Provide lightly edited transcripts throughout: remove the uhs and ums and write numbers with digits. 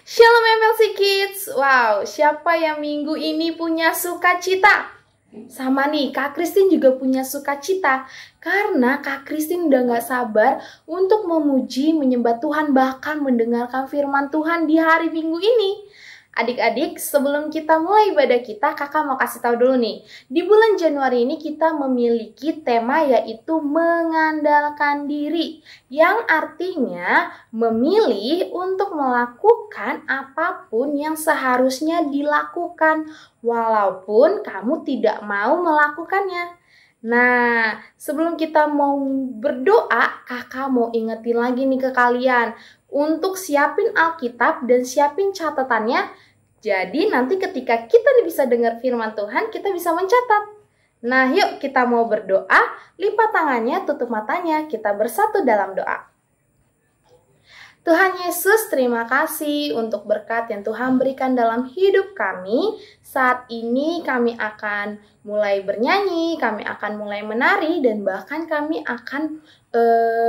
Shalom MLC Kids. Wow, siapa yang minggu ini punya sukacita? Sama nih, Kak Christine juga punya sukacita. Karena Kak Christine udah gak sabar untuk memuji, menyembah Tuhan, bahkan mendengarkan firman Tuhan di hari Minggu ini. Adik-adik, sebelum kita mulai ibadah kita, kakak mau kasih tahu dulu nih. Di bulan Januari ini kita memiliki tema yaitu mengandalkan diri. Yang artinya memilih untuk melakukan apapun yang seharusnya dilakukan. Walaupun kamu tidak mau melakukannya. Nah, sebelum kita mau berdoa, kakak mau ingetin lagi nih ke kalian. Untuk siapin Alkitab dan siapin catatannya. Jadi nanti ketika kita bisa dengar firman Tuhan, kita bisa mencatat. Nah, yuk kita mau berdoa, lipat tangannya, tutup matanya, kita bersatu dalam doa. Tuhan Yesus, terima kasih untuk berkat yang Tuhan berikan dalam hidup kami. Saat ini kami akan mulai bernyanyi, kami akan mulai menari, dan bahkan kami akan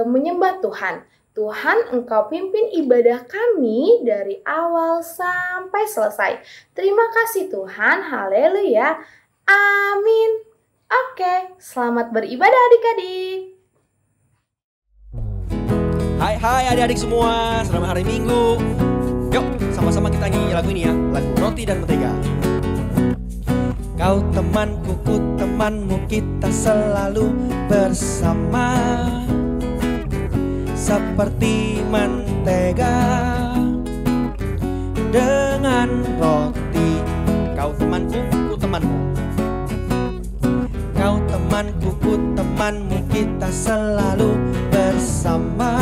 menyembah Tuhan. Tuhan, Engkau pimpin ibadah kami dari awal sampai selesai. Terima kasih Tuhan, haleluya, amin. Oke, selamat beribadah adik-adik. Hai adik-adik semua, selamat hari Minggu. Yuk, sama-sama kita nyanyi lagu ini ya, lagu Roti dan Mentega. Kau temanku, ku temanmu, kita selalu bersama. Seperti mentega dengan roti. Kau temanku, ku temanmu. Kau temanku, ku temanmu, kita selalu bersama.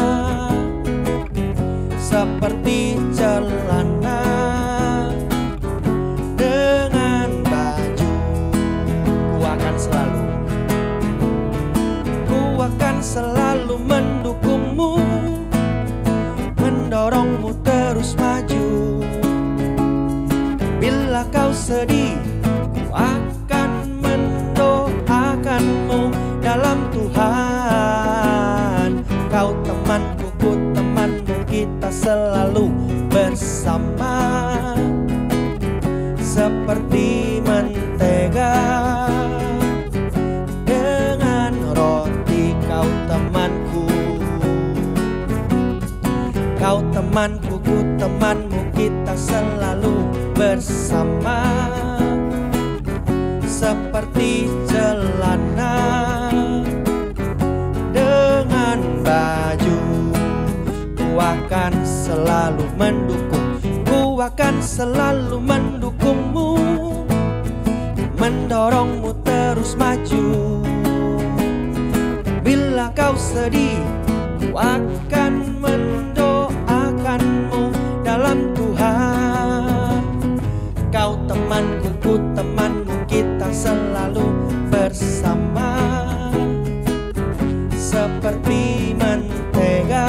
Seperti celana dengan baju. Ku akan selalu mendukungmu, mendorongmu terus maju. Bila kau sedih, ku akan mendoakanmu dalam Tuhan. Kau temanku, ku temanmu, kita selalu bersama. Seperti mentega dengan roti. Kau temanku, kau temanku, ku temanmu, kita selalu bersama. Seperti celana dengan baju. Ku akan selalu mendukung, ku akan selalu mendukungmu, mendorongmu terus maju. Bila kau sedih, ku akan mendoakanmu dalam Tuhan. Kau temanku, ku temanmu, kita selalu bersama. Seperti mentega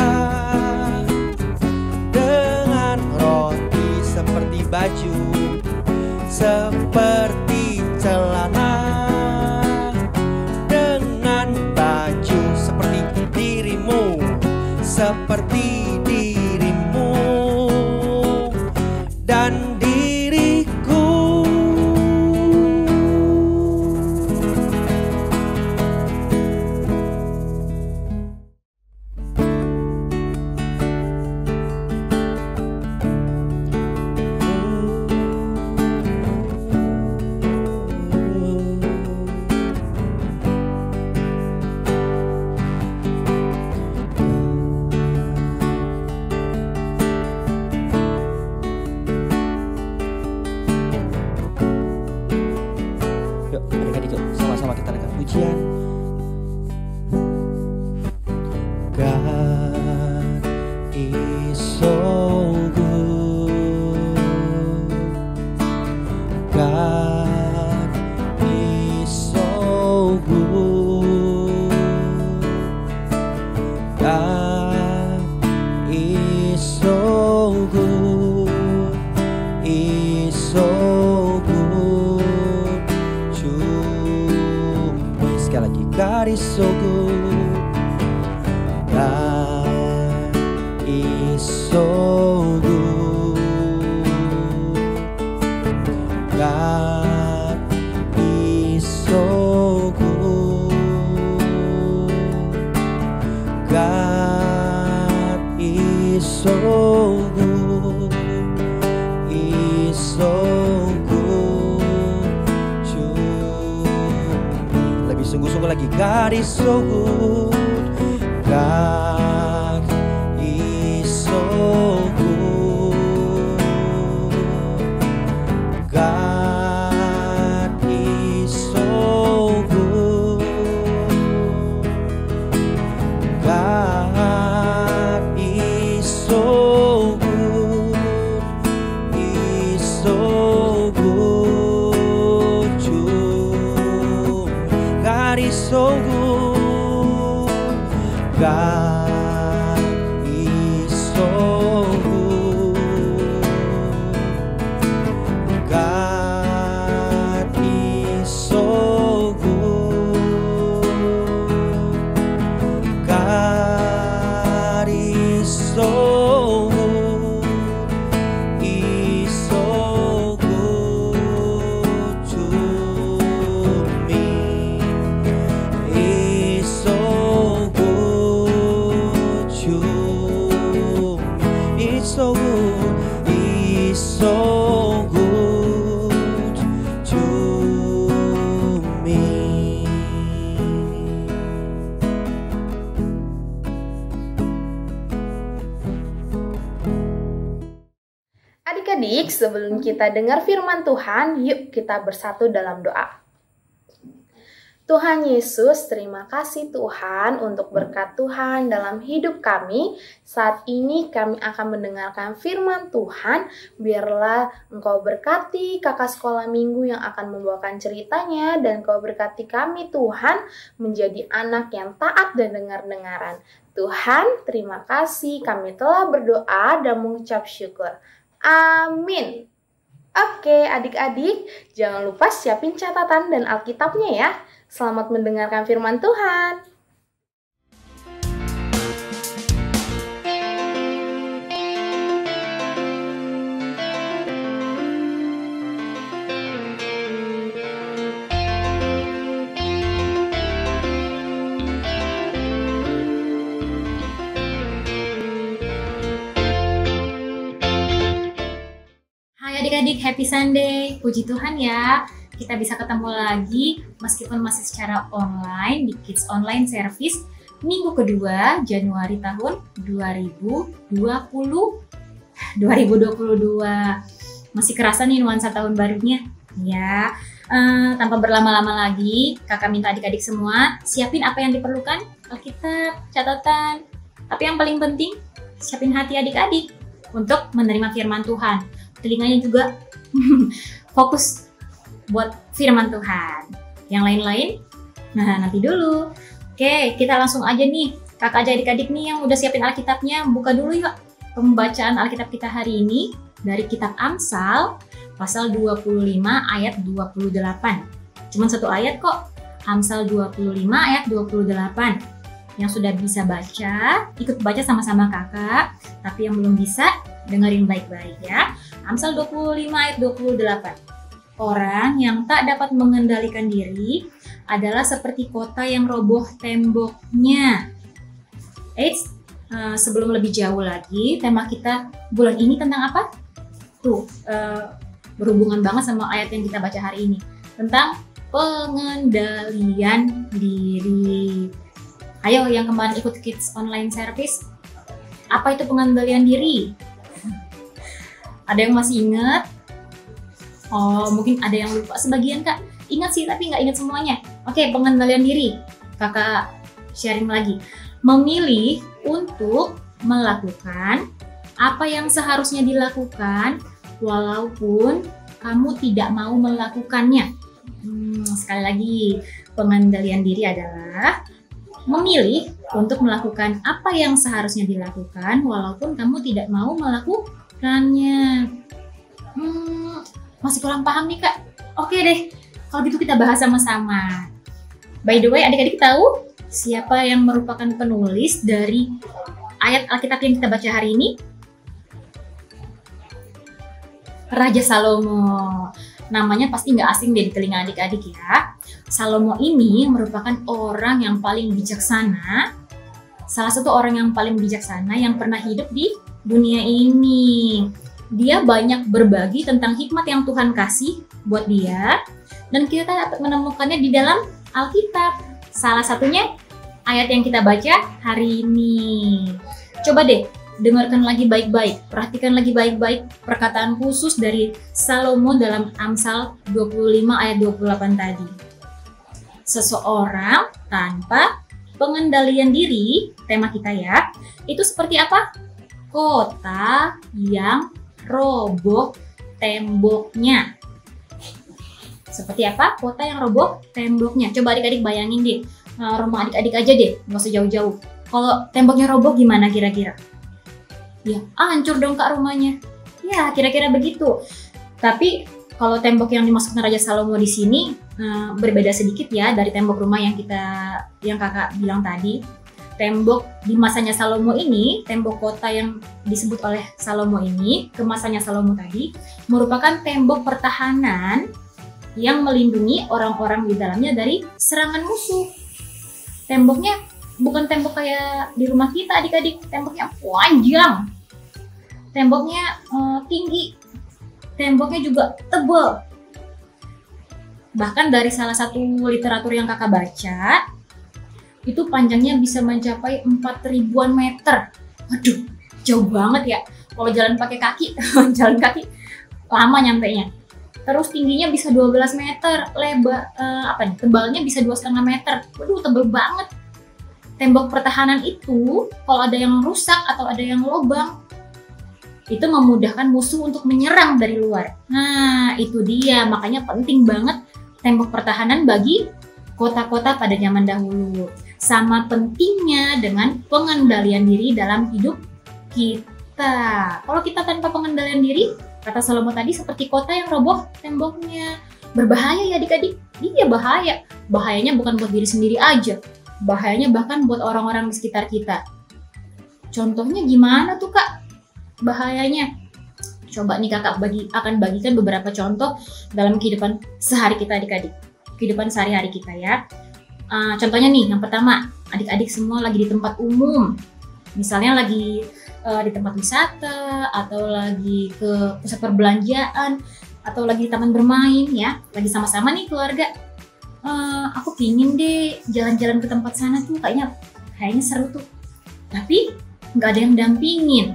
dengan roti. Seperti baju, seperti celana dengan baju. Seperti dirimu, seperti dirimu dan diriku. Yuk, adik-adik, yuk, sama-sama kita dengar pujian. God is so good. God is so good. God is so good. Is so good to me. Sekali lagi, God is so good. God is so good. God is so good. God is so good. God is so good. God is so good. Is so good to me. God is so good. God is so good. God is so good. God is so good. Is so good to me. Is so good to me. It's so good. It's so good to me. Adik-adik, sebelum kita dengar firman Tuhan, yuk kita bersatu dalam doa. Tuhan Yesus, terima kasih Tuhan untuk berkat Tuhan dalam hidup kami. Saat ini kami akan mendengarkan firman Tuhan. Biarlah Engkau berkati kakak sekolah minggu yang akan membawakan ceritanya, dan Engkau berkati kami Tuhan menjadi anak yang taat dan dengar-dengaran. Tuhan, terima kasih kami telah berdoa dan mengucap syukur. Amin. Oke, adik-adik, jangan lupa siapin catatan dan Alkitabnya ya. Selamat mendengarkan firman Tuhan. Hai adik-adik, happy Sunday. Puji Tuhan ya, kita bisa ketemu lagi meskipun masih secara online di Kids Online Service minggu kedua Januari tahun 2022. Masih kerasa nih nuansa tahun barunya ya. Tanpa berlama-lama lagi, kakak minta adik-adik semua siapin apa yang diperlukan, Alkitab, catatan. Tapi yang paling penting, siapin hati adik-adik untuk menerima firman Tuhan. Telinganya juga fokus buat firman Tuhan. Yang lain-lain, nah nanti dulu. Oke, kita langsung aja nih. Kakak adik-adik nih yang udah siapin Alkitabnya, buka dulu yuk pembacaan Alkitab kita hari ini dari kitab Amsal pasal 25 ayat 28. Cuman satu ayat kok. Amsal 25 ayat 28. Yang sudah bisa baca, ikut baca sama-sama kakak. Tapi yang belum bisa, dengerin baik-baik ya. Amsal 25 ayat 28. Orang yang tak dapat mengendalikan diri adalah seperti kota yang roboh temboknya. Sebelum lebih jauh lagi, tema kita bulan ini tentang apa? Berhubungan banget sama ayat yang kita baca hari ini. Tentang pengendalian diri. Ayo yang kemarin ikut Kids Online Service, apa itu pengendalian diri? Ada yang masih ingat? Oh, mungkin ada yang lupa sebagian kak. Ingat sih, tapi nggak ingat semuanya. Oke, pengendalian diri. Kakak sharing lagi. Memilih untuk melakukan apa yang seharusnya dilakukan, walaupun kamu tidak mau melakukannya. Sekali lagi, pengendalian diri adalah memilih untuk melakukan apa yang seharusnya dilakukan, walaupun kamu tidak mau melakukannya. Masih kurang paham nih kak? Oke deh, kalau gitu kita bahas sama-sama. By the way, adik-adik tahu siapa yang merupakan penulis dari ayat Alkitab yang kita baca hari ini? Raja Salomo. Namanya pasti nggak asing deh di telinga adik-adik ya. Salomo ini merupakan orang yang paling bijaksana, salah satu orang yang paling bijaksana yang pernah hidup di dunia ini. Dia banyak berbagi tentang hikmat yang Tuhan kasih buat dia, dan kita dapat menemukannya di dalam Alkitab. Salah satunya ayat yang kita baca hari ini. Coba deh dengarkan lagi baik-baik, perhatikan lagi baik-baik perkataan khusus dari Salomo dalam Amsal 25 ayat 28 tadi. Seseorang tanpa pengendalian diri, tema kita ya, itu seperti apa? Kota yang roboh temboknya. Seperti apa? Kota yang roboh temboknya. Coba adik-adik bayangin deh, rumah adik-adik aja deh, nggak usah jauh-jauh. Kalau temboknya roboh gimana kira-kira? Ya, hancur dong Kak rumahnya. Ya, kira-kira begitu. Tapi kalau tembok yang dimaksudkan Raja Salomo di sini berbeda sedikit ya dari tembok rumah yang Kakak bilang tadi. Tembok di masanya Salomo ini, tembok kota yang disebut oleh Salomo ini, ke masanya Salomo tadi, merupakan tembok pertahanan yang melindungi orang-orang di dalamnya dari serangan musuh. Temboknya bukan tembok kayak di rumah kita adik-adik, temboknya panjang, temboknya tinggi, temboknya juga tebal. Bahkan dari salah satu literatur yang kakak baca, itu panjangnya bisa mencapai 4.000-an meter. Waduh, jauh banget ya. Kalau jalan pakai kaki, jalan kaki lama nyampenya. Terus tingginya bisa 12 meter, tebalnya bisa 2,5 meter. Waduh, tebal banget. Tembok pertahanan itu, kalau ada yang rusak atau ada yang lobang, itu memudahkan musuh untuk menyerang dari luar. Nah, itu dia. Makanya penting banget tembok pertahanan bagi kota-kota pada zaman dahulu. Sama pentingnya dengan pengendalian diri dalam hidup kita. Kalau kita tanpa pengendalian diri, kata Salomo tadi, seperti kota yang roboh temboknya. Berbahaya ya adik-adik. Iya bahaya. Bahayanya bukan buat diri sendiri aja. Bahayanya bahkan buat orang-orang di sekitar kita. Contohnya gimana tuh Kak bahayanya? Coba nih kakak akan bagikan beberapa contoh dalam kehidupan sehari kita adik-adik. Kehidupan sehari-hari kita ya. Contohnya nih, yang pertama, adik-adik semua lagi di tempat umum. Misalnya lagi di tempat wisata, atau lagi ke pusat perbelanjaan, atau lagi di taman bermain ya. Lagi sama-sama nih keluarga. Aku pingin deh jalan-jalan ke tempat sana tuh, kayaknya seru tuh. Tapi nggak ada yang dampingin.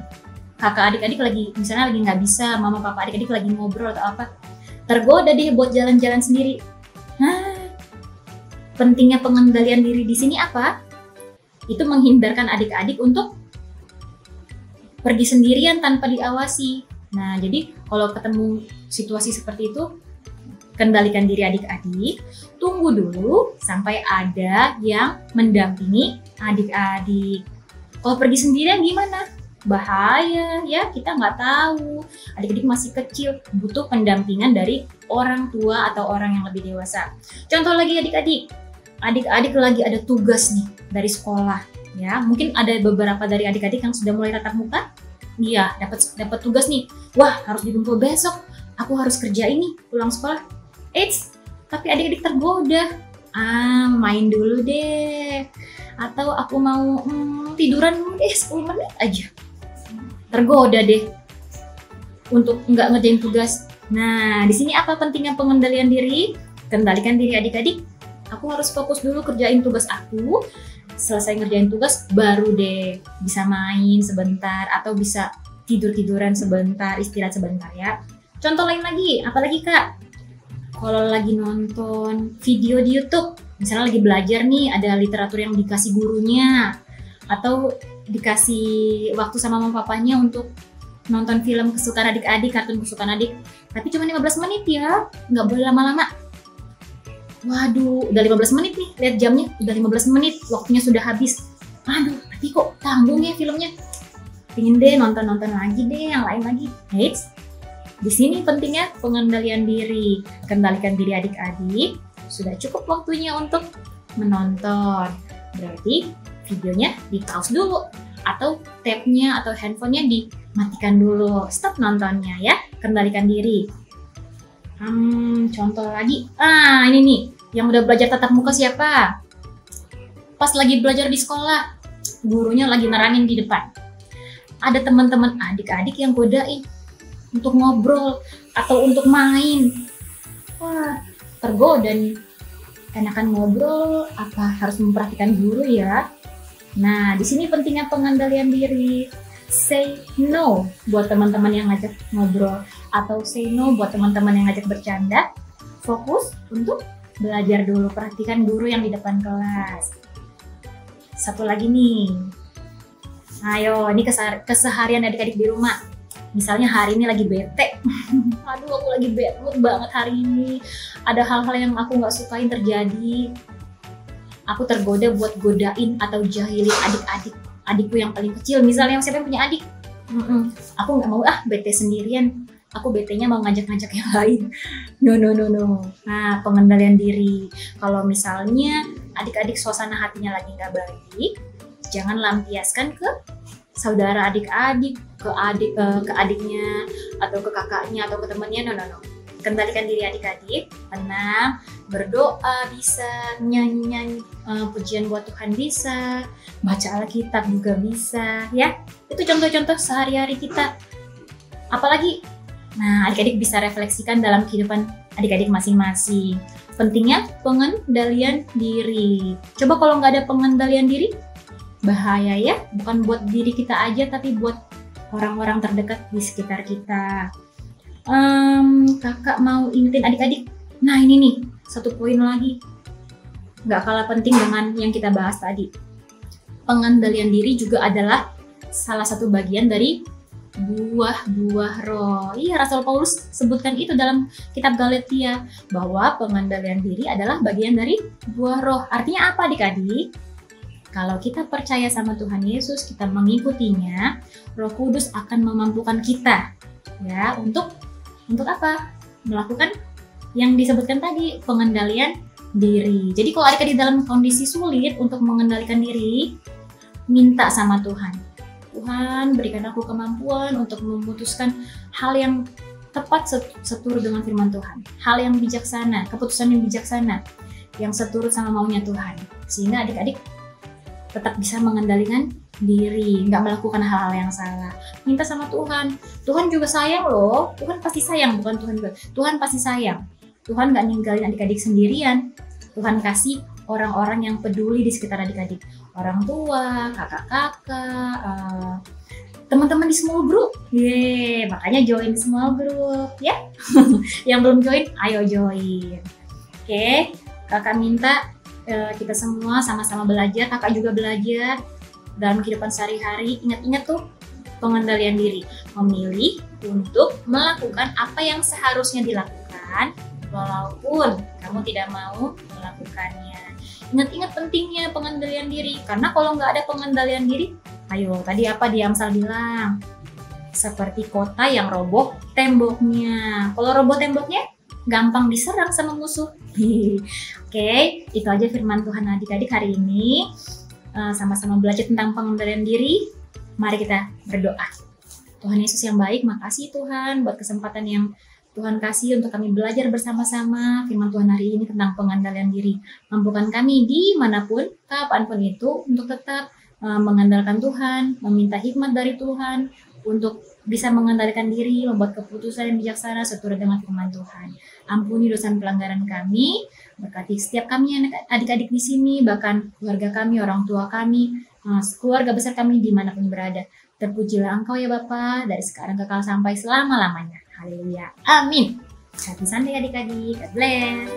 Kakak adik-adik misalnya lagi nggak bisa, mama papa adik-adik lagi ngobrol atau apa. Tergoda deh buat jalan-jalan sendiri. Pentingnya pengendalian diri di sini apa? Itu menghindarkan adik-adik untuk pergi sendirian tanpa diawasi. Nah, jadi kalau ketemu situasi seperti itu, kendalikan diri adik-adik, tunggu dulu sampai ada yang mendampingi adik-adik. Kalau pergi sendirian gimana? Bahaya ya, kita nggak tahu. Adik-adik masih kecil, butuh pendampingan dari orang tua atau orang yang lebih dewasa. Contoh lagi adik-adik lagi ada tugas nih dari sekolah ya. Mungkin ada beberapa dari adik-adik yang sudah mulai tatap muka. Iya, dapat tugas nih. Wah, harus dikumpul besok. Aku harus kerja ini pulang sekolah. Tapi adik-adik tergoda. Main dulu deh. Atau aku mau tiduran dulu deh 10 menit aja. Tergoda deh untuk nggak ngerjain tugas. Nah, di sini apa pentingnya pengendalian diri? Kendalikan diri adik-adik. Aku harus fokus dulu kerjain tugas aku. Selesai ngerjain tugas, baru deh bisa main sebentar atau bisa tidur-tiduran sebentar, istirahat sebentar ya. Contoh lain lagi, apalagi Kak? Kalau lagi nonton video di YouTube, misalnya lagi belajar nih, ada literatur yang dikasih gurunya, atau dikasih waktu sama mama papanya untuk nonton film kesukaan adik-adik, kartun kesukaan adik, tapi cuma 15 menit ya, nggak boleh lama-lama. Waduh, udah 15 menit nih, lihat jamnya, udah 15 menit, waktunya sudah habis. Aduh, tapi kok tanggung ya filmnya. Pengen deh nonton-nonton lagi deh, yang lain lagi. Di sini pentingnya pengendalian diri. Kendalikan diri adik-adik, sudah cukup waktunya untuk menonton. Berarti videonya di-pause dulu, atau tab-nya atau handphonenya dimatikan dulu. Stop nontonnya ya, kendalikan diri. Contoh lagi, ini nih, yang udah belajar tatap muka siapa? Pas lagi belajar di sekolah, gurunya lagi nerangin di depan. Ada teman-teman adik-adik yang godain untuk ngobrol atau untuk main. Wah, tergoda nih. enakan ngobrol apa harus memperhatikan guru ya? Nah, di sini pentingnya pengendalian diri. Say no buat teman-teman yang ngajak ngobrol atau say no buat teman-teman yang ngajak bercanda. Fokus untuk belajar dulu, perhatikan guru yang di depan kelas. Satu lagi nih. Ayo, ini keseharian adik-adik di rumah. Misalnya hari ini lagi bete. Aduh, aku lagi bad mood banget hari ini. Ada hal-hal yang aku nggak sukain terjadi. Aku tergoda buat godain atau jahilin adikku yang paling kecil. Misalnya siapa yang punya adik? Aku nggak mau bete sendirian. Aku betenya mau ngajak-ngajak yang lain. No. Nah, pengendalian diri. Kalau misalnya adik-adik suasana hatinya lagi nggak baik, jangan lampiaskan ke saudara adik-adik, ke adiknya, atau ke kakaknya, atau ke temannya. No. Kendalikan diri adik-adik, tenang, berdoa bisa, nyanyi pujian buat Tuhan bisa, baca Alkitab juga bisa, ya. Itu contoh-contoh sehari-hari kita. Apalagi, nah adik-adik bisa refleksikan dalam kehidupan adik-adik masing-masing. Pentingnya pengendalian diri. Coba kalau nggak ada pengendalian diri, bahaya ya, bukan buat diri kita aja tapi buat orang-orang terdekat di sekitar kita. Kakak mau ingetin adik-adik. Nah ini nih, satu poin lagi nggak kalah penting dengan yang kita bahas tadi. Pengendalian diri juga adalah salah satu bagian dari buah-buah roh. Iya, Rasul Paulus sebutkan itu dalam kitab Galatia, bahwa pengendalian diri adalah bagian dari buah roh. Artinya apa adik-adik? Kalau kita percaya sama Tuhan Yesus, kita mengikutinya, Roh Kudus akan memampukan kita ya untuk apa? Melakukan yang disebutkan tadi, pengendalian diri. Jadi kalau adik-adik dalam kondisi sulit untuk mengendalikan diri, minta sama Tuhan. Tuhan, berikan aku kemampuan untuk memutuskan hal yang tepat seturut dengan firman Tuhan. Hal yang bijaksana, keputusan yang bijaksana, yang seturut sama maunya Tuhan. Sehingga adik-adik tetap bisa mengendalikan diri, nggak melakukan hal-hal yang salah. Minta sama Tuhan. Tuhan juga sayang loh. Tuhan pasti sayang, bukan Tuhan juga. Tuhan pasti sayang. Tuhan nggak ninggalin adik-adik sendirian. Tuhan kasih orang-orang yang peduli di sekitar adik-adik. Orang tua, kakak-kakak, teman-teman di small group. Makanya join small group ya. Yang belum join, ayo join. Oke, kakak minta kita semua sama-sama belajar, kakak juga belajar dalam kehidupan sehari-hari. Ingat-ingat tuh pengendalian diri, memilih untuk melakukan apa yang seharusnya dilakukan walaupun kamu tidak mau melakukannya. Ingat-ingat pentingnya pengendalian diri, karena kalau nggak ada pengendalian diri, ayo tadi apa di Amsal bilang, seperti kota yang roboh temboknya. Kalau roboh temboknya, gampang diserang sama musuh. Oke, itu aja firman Tuhan adik-adik hari ini. Sama-sama belajar tentang pengendalian diri. Mari kita berdoa. Tuhan Yesus yang baik, makasih Tuhan buat kesempatan yang Tuhan kasih untuk kami belajar bersama-sama firman Tuhan hari ini tentang pengendalian diri. Mampukan kami dimanapun, kapanpun itu, untuk tetap mengandalkan Tuhan, meminta hikmat dari Tuhan, untuk bisa mengendalikan diri, membuat keputusan yang bijaksana seturut dengan firman Tuhan. Ampuni dosa dan pelanggaran kami, berkati setiap kami adik-adik di sini, bahkan keluarga kami, orang tua kami, keluarga besar kami dimanapun berada. Terpujilah Engkau ya Bapa, dari sekarang kekal sampai selama-lamanya. Haleluya. Amin. Happy Sunday adik-adik. God bless.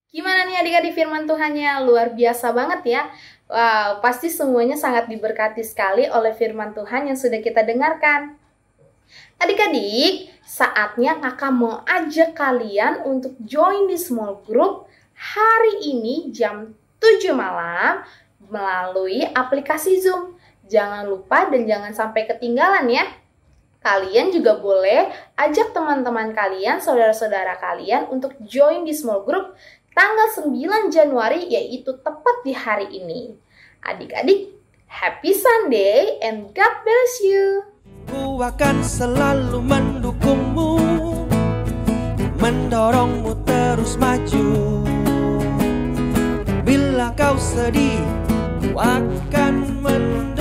Gimana nih adik-adik firman Tuhannya? Luar biasa banget ya. Wow, pasti semuanya sangat diberkati sekali oleh firman Tuhan yang sudah kita dengarkan. Adik-adik, saatnya kakak mau ajak kalian untuk join di small group hari ini jam 7 malam melalui aplikasi Zoom. Jangan lupa dan jangan sampai ketinggalan ya. Kalian juga boleh ajak teman-teman kalian, saudara-saudara kalian untuk join di small group tanggal 9 Januari, yaitu tepat di hari ini. Adik-adik, happy Sunday and God bless you. Ku akan selalu mendukungmu, mendorongmu terus maju. Bila kau sedih, ku akan mendukungmu.